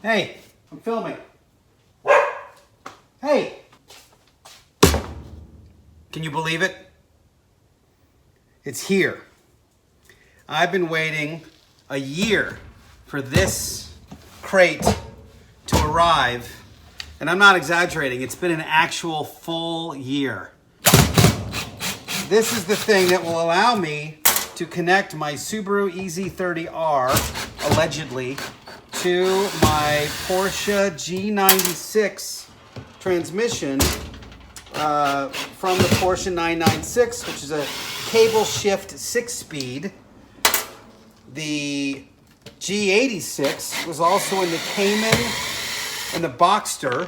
Hey, I'm filming. Hey! Can you believe it? It's here. I've been waiting a year for this crate to arrive, and I'm not exaggerating, it's been an actual full year. This is the thing that will allow me to connect my Subaru EZ30R, allegedly, to my Porsche G96 transmission from the Porsche 996, which is a cable shift 6-speed. The G86 was also in the Cayman and the Boxster,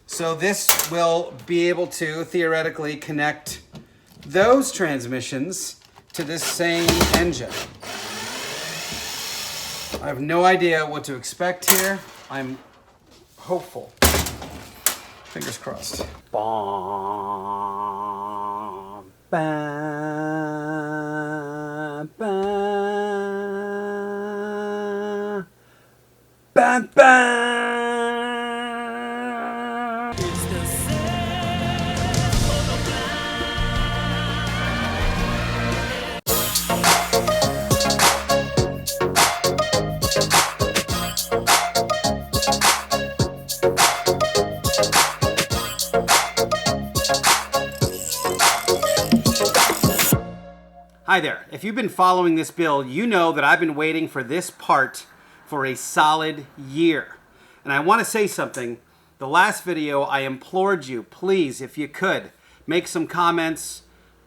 so this will be able to theoretically connect those transmissions to this same engine. I have no idea what to expect here. I'm hopeful. Fingers crossed. Bum, ba, ba, ba, ba. Hi there. If you've been following this build, you know that I've been waiting for this part for a solid year. And I want to say something. The last video, I implored you, please, if you could, make some comments,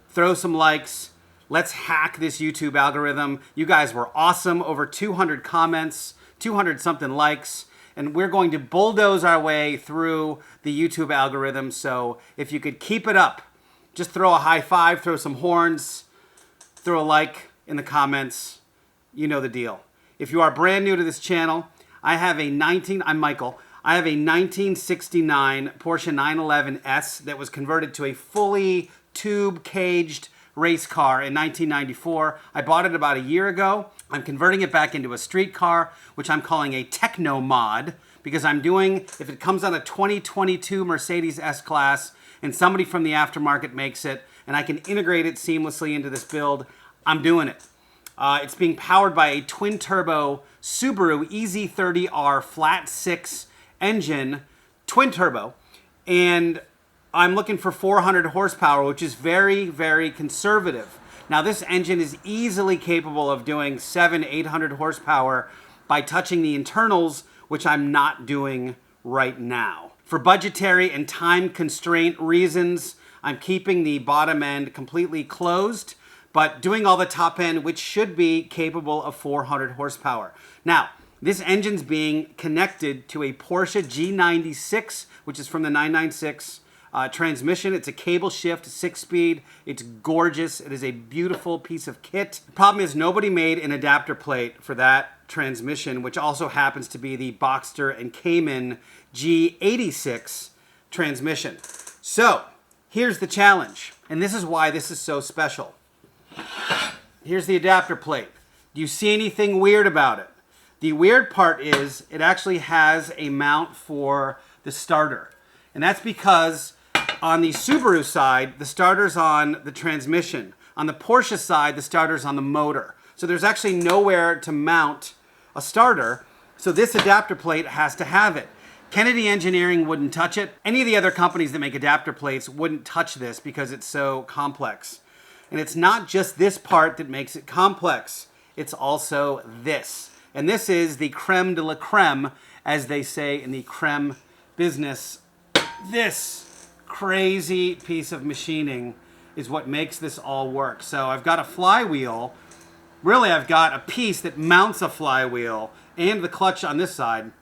throw some likes. Let's hack this YouTube algorithm. You guys were awesome. Over 200 comments, 200 something likes. And we're going to bulldoze our way through the YouTube algorithm. So if you could keep it up, just throw a high five, throw some horns, throw a like in the comments. You know the deal. If you are brand new to this channel, I'm Michael. I have a 1969 Porsche 911S that was converted to a fully tube-caged race car in 1994. I bought it about a year ago. I'm converting it back into a street car, which I'm calling a techno mod, because I'm doing, if it comes on a 2022 Mercedes S-Class and somebody from the aftermarket makes it, and I can integrate it seamlessly into this build, I'm doing it. It's being powered by a twin-turbo Subaru EZ30R flat 6 engine, twin-turbo, and I'm looking for 400 horsepower, which is very, very conservative. Now, this engine is easily capable of doing 800 horsepower by touching the internals, which I'm not doing right now. For budgetary and time constraint reasons, I'm keeping the bottom end completely closed, but doing all the top end, which should be capable of 400 horsepower. Now, this engine's being connected to a Porsche G96, which is from the 996 transmission. It's a cable shift 6-speed. It's gorgeous. It is a beautiful piece of kit. The problem is nobody made an adapter plate for that transmission, which also happens to be the Boxster and Cayman G86 transmission. So, here's the challenge, and this is why this is so special. Here's the adapter plate. Do you see anything weird about it? The weird part is it actually has a mount for the starter. And that's because on the Subaru side, the starter's on the transmission. On the Porsche side, the starter's on the motor. So there's actually nowhere to mount a starter, so this adapter plate has to have it. Kennedy Engineering wouldn't touch it. Any of the other companies that make adapter plates wouldn't touch this because it's so complex. And it's not just this part that makes it complex. It's also this. And this is the creme de la creme, as they say in the creme business. This crazy piece of machining is what makes this all work. So I've got a flywheel. Really, I've got a piece that mounts a flywheel and the clutch on this side.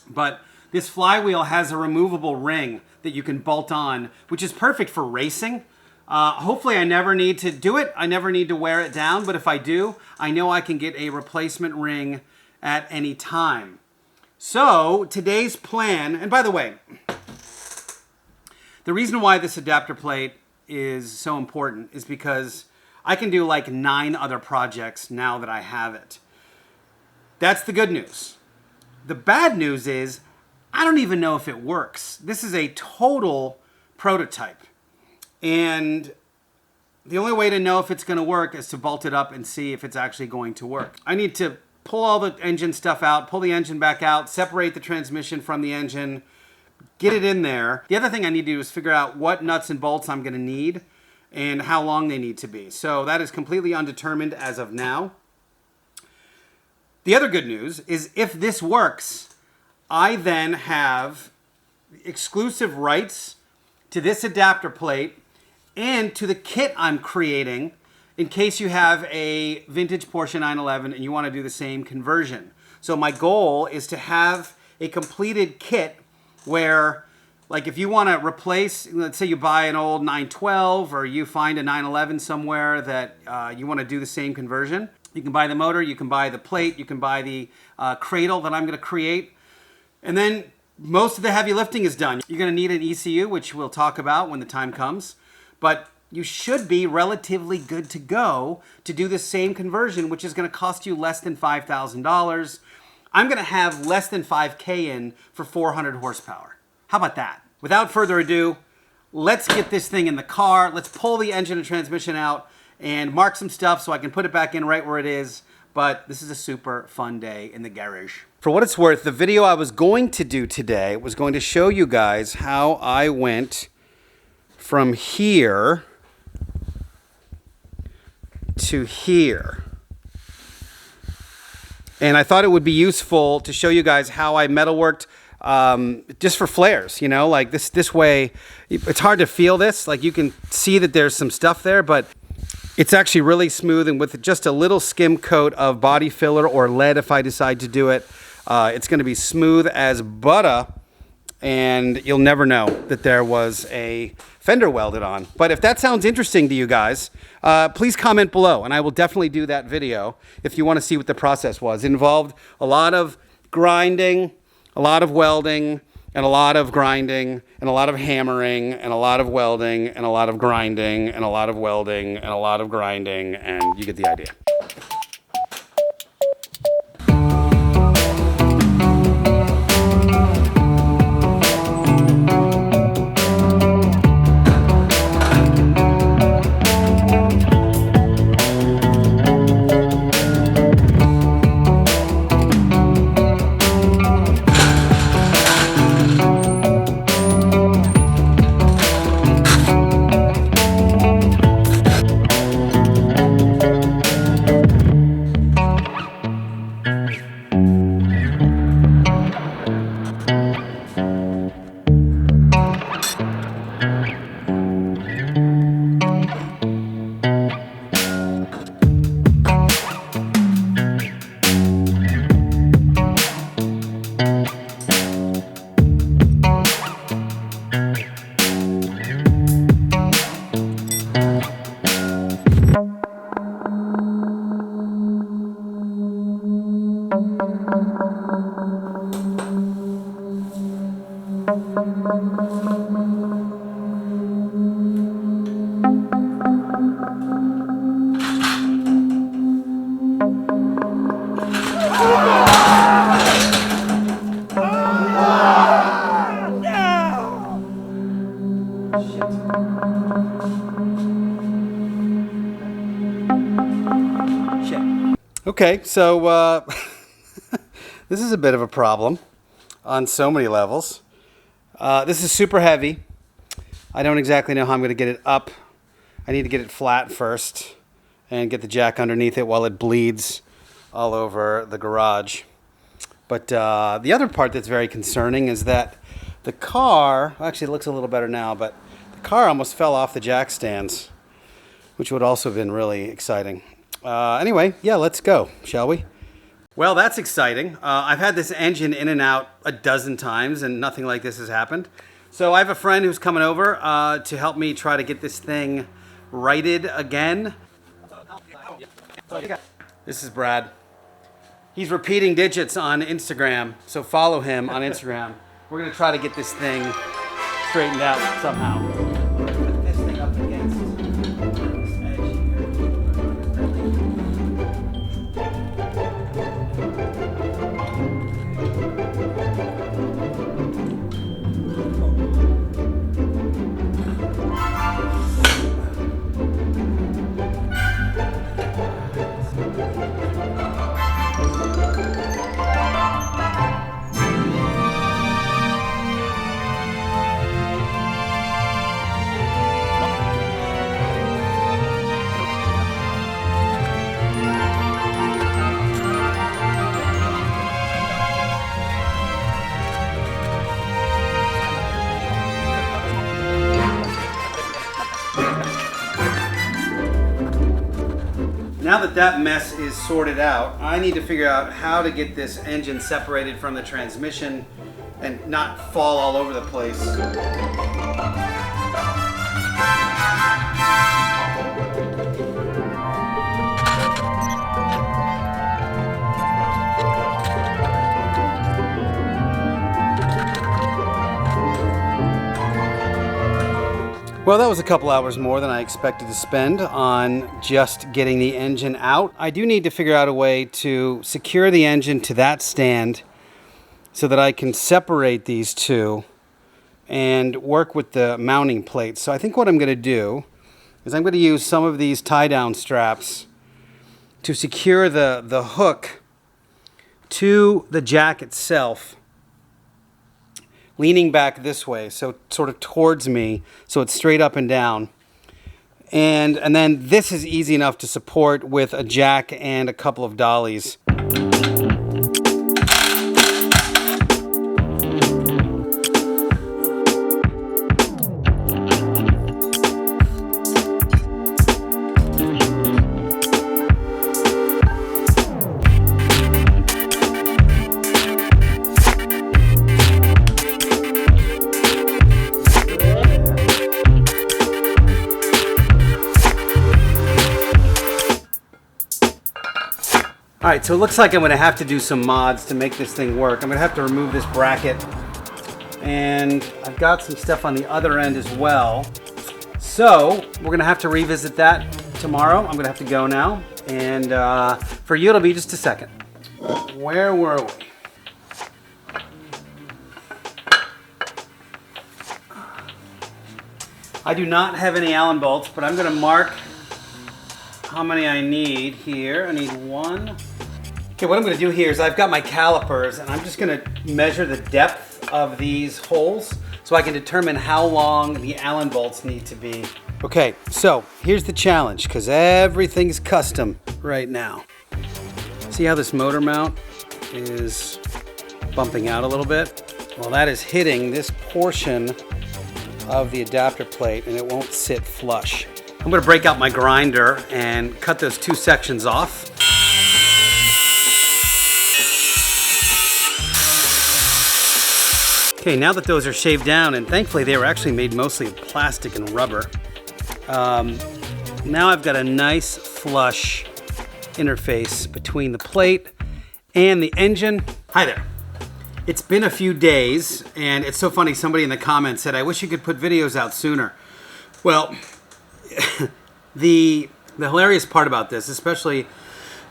But this flywheel has a removable ring that you can bolt on, which is perfect for racing. Hopefully I never need to do it. I never need to wear it down, but if I do, I know I can get a replacement ring at any time. So today's plan, and by the way, the reason why this adapter plate is so important is because I can do like 9 other projects now that I have it. That's the good news. The bad news is I don't even know if it works. This is a total prototype. And the only way to know if it's going to work is to bolt it up and see if it's actually going to work. I need to pull all the engine stuff out, pull the engine back out, separate the transmission from the engine, get it in there. The other thing I need to do is figure out what nuts and bolts I'm going to need and how long they need to be. So that is completely undetermined as of now. The other good news is if this works, I then have exclusive rights to this adapter plate and to the kit I'm creating in case you have a vintage Porsche 911 and you want to do the same conversion. So my goal is to have a completed kit where, like, if you want to replace, let's say you buy an old 912 or you find a 911 somewhere that you want to do the same conversion, you can buy the motor, you can buy the plate, you can buy the cradle that I'm going to create, and then most of the heavy lifting is done. You're going to need an ECU, which we'll talk about when the time comes, but you should be relatively good to go to do the same conversion, which is going to cost you less than $5,000. I'm going to have less than 5K in for 400 horsepower. How about that? Without further ado, let's get this thing in the car. Let's pull the engine and transmission out and mark some stuff so I can put it back in right where it is. But this is a super fun day in the garage. For what it's worth, the video I was going to do today was going to show you guys how I went from here to here. And I thought it would be useful to show you guys how I metalworked just for flares, you know, like this way. It's hard to feel this, like you can see that there's some stuff there, but it's actually really smooth, and with just a little skim coat of body filler or lead if I decide to do it, it's going to be smooth as butter, and you'll never know that there was a fender welded on. But if that sounds interesting to you guys, please comment below, and I will definitely do that video if you want to see what the process was. It involved a lot of grinding, a lot of welding, and a lot of grinding, and a lot of hammering, and a lot of welding, and a lot of grinding, and a lot of welding, and a lot of grinding, and you get the idea. Okay, so this is a bit of a problem on so many levels. This is super heavy. I don't exactly know how I'm going to get it up. I need to get it flat first and get the jack underneath it while it bleeds all over the garage. But the other part that's very concerning is that the car, actually it looks a little better now, but the car almost fell off the jack stands, which would also have been really exciting. Anyway, yeah, let's go, shall we? Well, that's exciting. I've had this engine in and out a dozen times and nothing like this has happened. So I have a friend who's coming over to help me try to get this thing righted again. This is Brad. He's repeating digits on Instagram, so follow him on Instagram. We're going to try to get this thing straightened out somehow. Put this thing up against this edge here. Now that that mess is sorted out, I need to figure out how to get this engine separated from the transmission and not fall all over the place. Well, that was a couple hours more than I expected to spend on just getting the engine out. I do need to figure out a way to secure the engine to that stand so that I can separate these two and work with the mounting plates. So I think what I'm going to do is I'm going to use some of these tie-down straps to secure the hook to the jack itself, leaning back this way, so sort of towards me, so it's straight up and down. And then this is easy enough to support with a jack and a couple of dollies. All right, so it looks like I'm gonna have to do some mods to make this thing work. I'm gonna have to remove this bracket, and I've got some stuff on the other end as well. So we're gonna have to revisit that tomorrow. I'm gonna have to go now, and for you it'll be just a second. Where were we? I do not have any Allen bolts, but I'm gonna mark how many I need here. I need one. Okay, what I'm going to do here is I've got my calipers, and I'm just going to measure the depth of these holes so I can determine how long the Allen bolts need to be. Okay, so here's the challenge, because everything's custom right now. See how this motor mount is bumping out a little bit? Well, that is hitting this portion of the adapter plate, and it won't sit flush. I'm going to break out my grinder and cut those two sections off. Okay, now that those are shaved down, and thankfully they were actually made mostly of plastic and rubber, now I've got a nice flush interface between the plate and the engine. Hi there. It's been a few days, and it's so funny, somebody in the comments said, I wish you could put videos out sooner. Well, the hilarious part about this, especially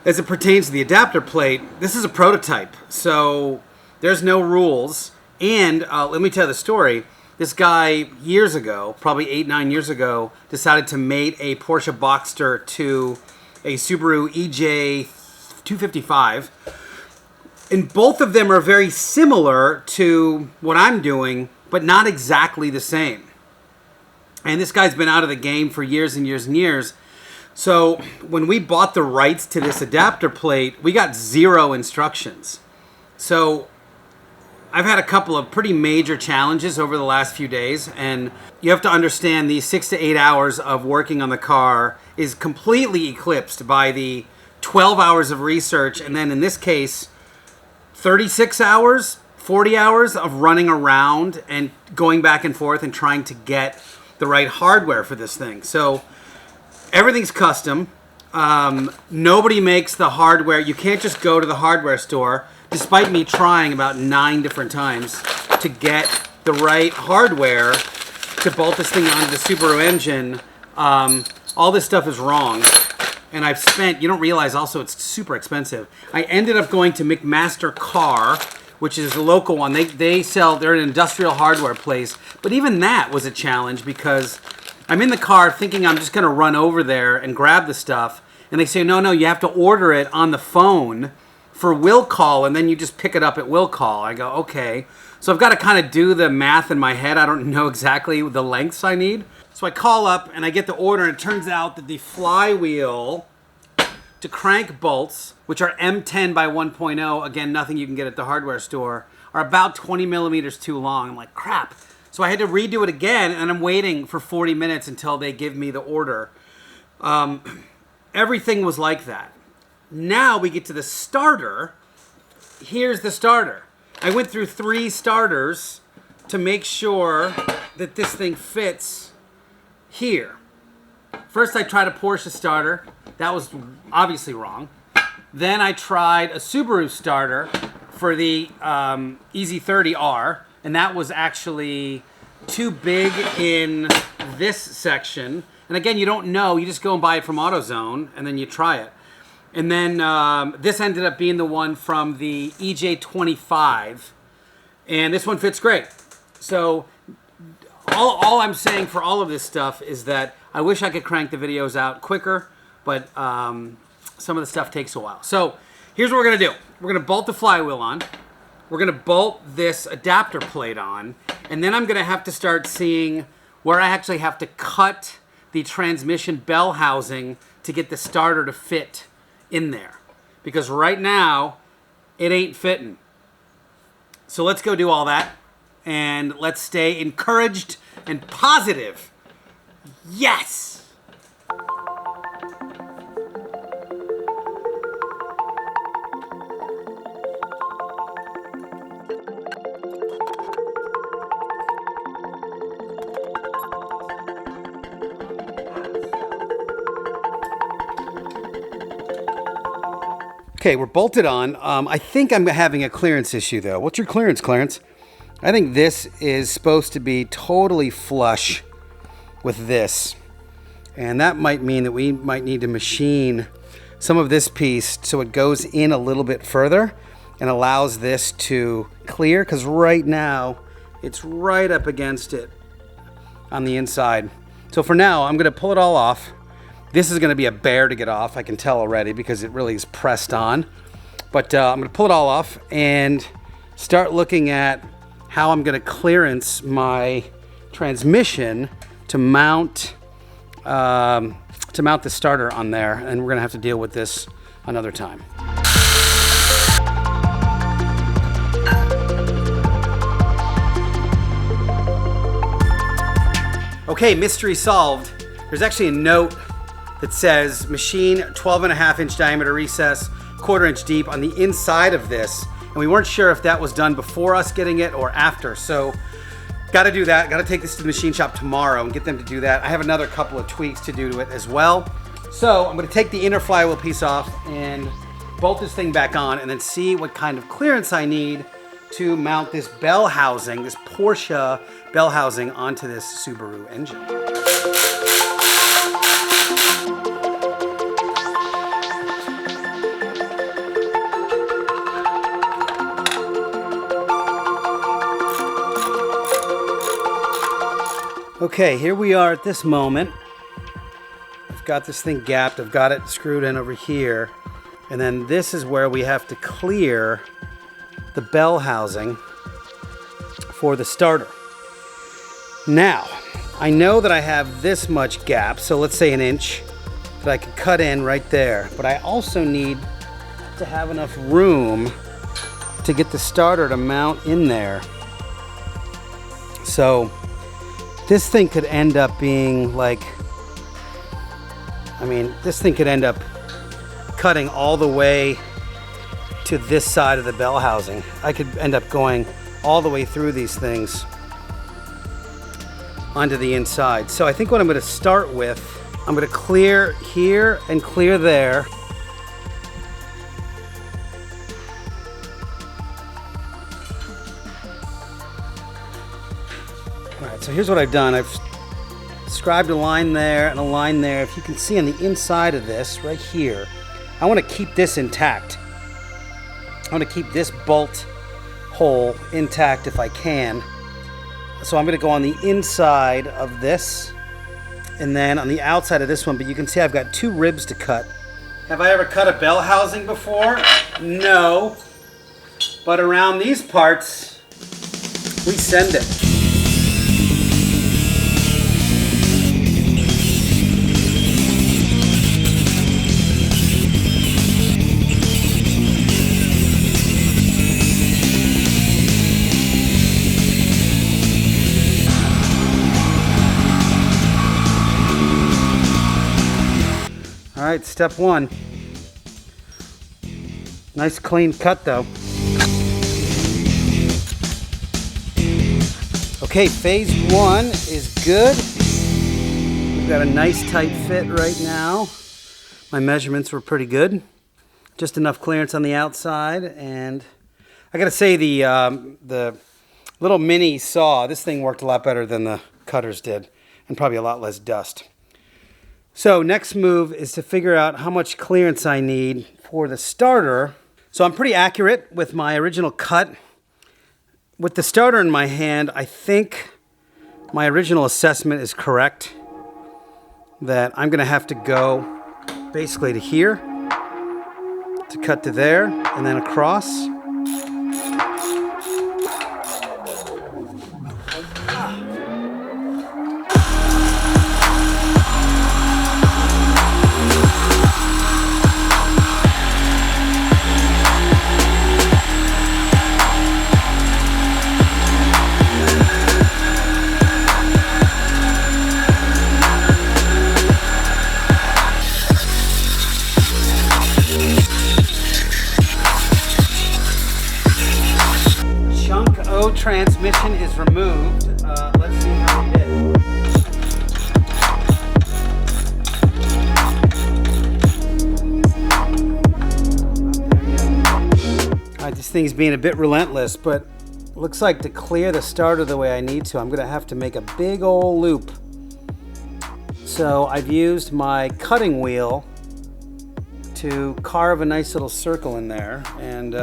as it pertains to the adapter plate, this is a prototype, so there's no rules. And let me tell you the story. This guy, years ago, probably 8-9 years ago, decided to mate a Porsche Boxster to a Subaru EZ30R. And both of them are very similar to what I'm doing, but not exactly the same. And this guy's been out of the game for years and years and years. So when we bought the rights to this adapter plate, we got 0 instructions. So I've had a couple of pretty major challenges over the last few days, and you have to understand these 6 to 8 hours of working on the car is completely eclipsed by the 12 hours of research, and then in this case, 36 hours, 40 hours of running around and going back and forth and trying to get the right hardware for this thing. So everything's custom. Nobody makes the hardware. You can't just go to the hardware store, despite me trying about 9 different times to get the right hardware to bolt this thing onto the Subaru engine. All this stuff is wrong. And I've spent, you don't realize also it's super expensive. I ended up going to McMaster Car, which is a local one. They're an industrial hardware place. But even that was a challenge because I'm in the car thinking I'm just going to run over there and grab the stuff. And they say, no, you have to order it on the phone for will call, and then you just pick it up at will call. I go, okay. So I've got to kind of do the math in my head. I don't know exactly the lengths I need. So I call up and I get the order, and it turns out that the flywheel to crank bolts, which are M10 by 1.0, again, nothing you can get at the hardware store, are about 20 millimeters too long. I'm like, crap. So I had to redo it again, and I'm waiting for 40 minutes until they give me the order. everything was like that. Now we get to the starter. Here's the starter. I went through 3 starters to make sure that this thing fits here. First I tried a Porsche starter. That was obviously wrong. Then I tried a Subaru starter for the EZ30R, and that was actually too big in this section. And again, you don't know. You just go and buy it from AutoZone, and then you try it. And then this ended up being the one from the EJ25, and this one fits great. So all I'm saying for all of this stuff is that I wish I could crank the videos out quicker, but some of the stuff takes a while. So here's what we're going to do. We're going to bolt the flywheel on. We're going to bolt this adapter plate on, and then I'm going to have to start seeing where I actually have to cut the transmission bell housing to get the starter to fit in there, because right now it ain't fitting. So let's go do all that, and let's stay encouraged and positive. Yes! Okay, we're bolted on. I think I'm having a clearance issue though. What's your clearance, Clarence? I think this is supposed to be totally flush with this. And that might mean that we might need to machine some of this piece so it goes in a little bit further and allows this to clear, because right now it's right up against it on the inside. So for now, I'm going to pull it all off. This is going to be a bear to get off, I can tell already, because it really is pressed on. But I'm going to pull it all off and start looking at how I'm going to clearance my transmission to mount the starter on there. And we're going to have to deal with this another time. Okay, mystery solved. There's actually a note that says machine 12.5-inch diameter recess, 1/4 inch deep on the inside of this. And we weren't sure if that was done before us getting it or after. So got to do that. Got to take this to the machine shop tomorrow and get them to do that. I have another couple of tweaks to do to it as well. So I'm going to take the inner flywheel piece off and bolt this thing back on, and then see what kind of clearance I need to mount this bell housing, this Porsche bell housing, onto this Subaru engine. Okay, here we are at this moment. I've got this thing gapped. I've got it screwed in over here. And then this is where we have to clear the bell housing for the starter. Now, I know that I have this much gap, so let's say 1 inch, that I could cut in right there. But I also need to have enough room to get the starter to mount in there. So this thing could end up being like, this thing could end up cutting all the way to this side of the bell housing. I could end up going all the way through these things onto the inside. So I think what I'm going to start with, I'm going to clear here and clear there. All right, so here's what I've done. I've scribed a line there and a line there. If you can see on the inside of this, right here, I want to keep this intact. I want to keep this bolt hole intact if I can. So I'm going to go on the inside of this and then on the outside of this one, but you can see I've got 2 ribs to cut. Have I ever cut a bell housing before? No. But around these parts, we send it. All right, step one. Nice clean cut though. Okay, phase one is good. We've got a nice tight fit right now. My measurements were pretty good. Just enough clearance on the outside, and I gotta say the little mini saw, this thing worked a lot better than the cutters did, and probably a lot less dust. So next move is to figure out how much clearance I need for the starter. So I'm pretty accurate with my original cut. With the starter in my hand, I think my original assessment is correct, that I'm gonna have to go basically to here, to cut to there, and then across. Transmission is removed. Let's see how we did. Alright, this thing's being a bit relentless, but looks like to clear the starter the way I need to, I'm gonna have to make a big old loop. So I've used my cutting wheel to carve a nice little circle in there, and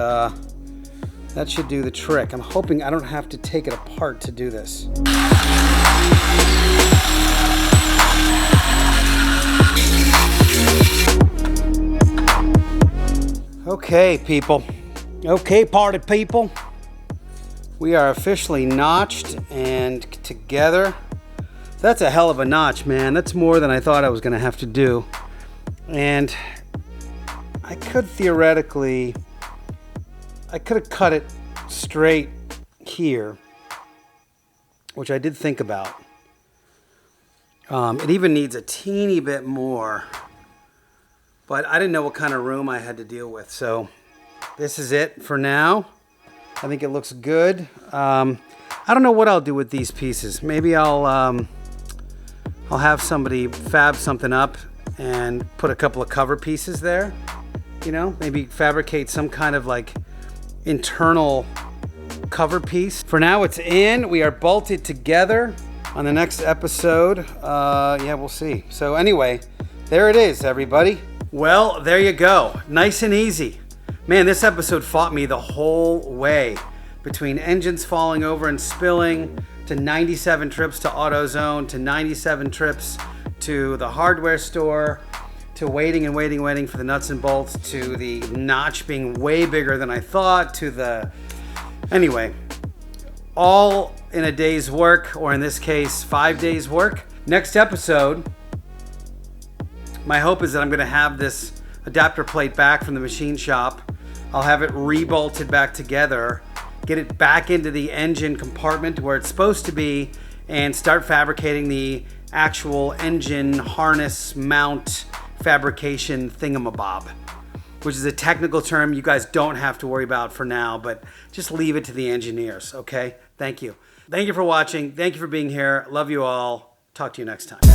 that should do the trick. I'm hoping I don't have to take it apart to do this. Okay, people. Okay, party people. We are officially notched and together. That's a hell of a notch, man. That's more than I thought I was gonna have to do. And I could theoretically, I could have cut it straight here, which I did think about. It even needs a teeny bit more, but I didn't know what kind of room I had to deal with. So this is it for now. I think it looks good. I don't know what I'll do with these pieces. Maybe I'll have somebody fab something up and put a couple of cover pieces there. You know, maybe fabricate some kind of like internal cover piece. For now it's in. We are bolted together. On the next episode, yeah, we'll see. So anyway, there it is, everybody. Well, there you go. Nice and easy. Man, this episode fought me the whole way. Between engines falling over and spilling, to 97 trips to AutoZone, to 97 trips to the hardware store, to waiting for the nuts and bolts, to the notch being way bigger than I thought, to the... Anyway, all in a day's work, or in this case, 5 days work. Next episode, my hope is that I'm going to have this adapter plate back from the machine shop. I'll have it rebolted back together, get it back into the engine compartment where it's supposed to be, and start fabricating the actual engine harness mount fabrication thingamabob, which is a technical term you guys don't have to worry about for now, but just leave it to the engineers, okay? Thank you. Thank you for watching. Thank you for being here. Love you all. Talk to you next time.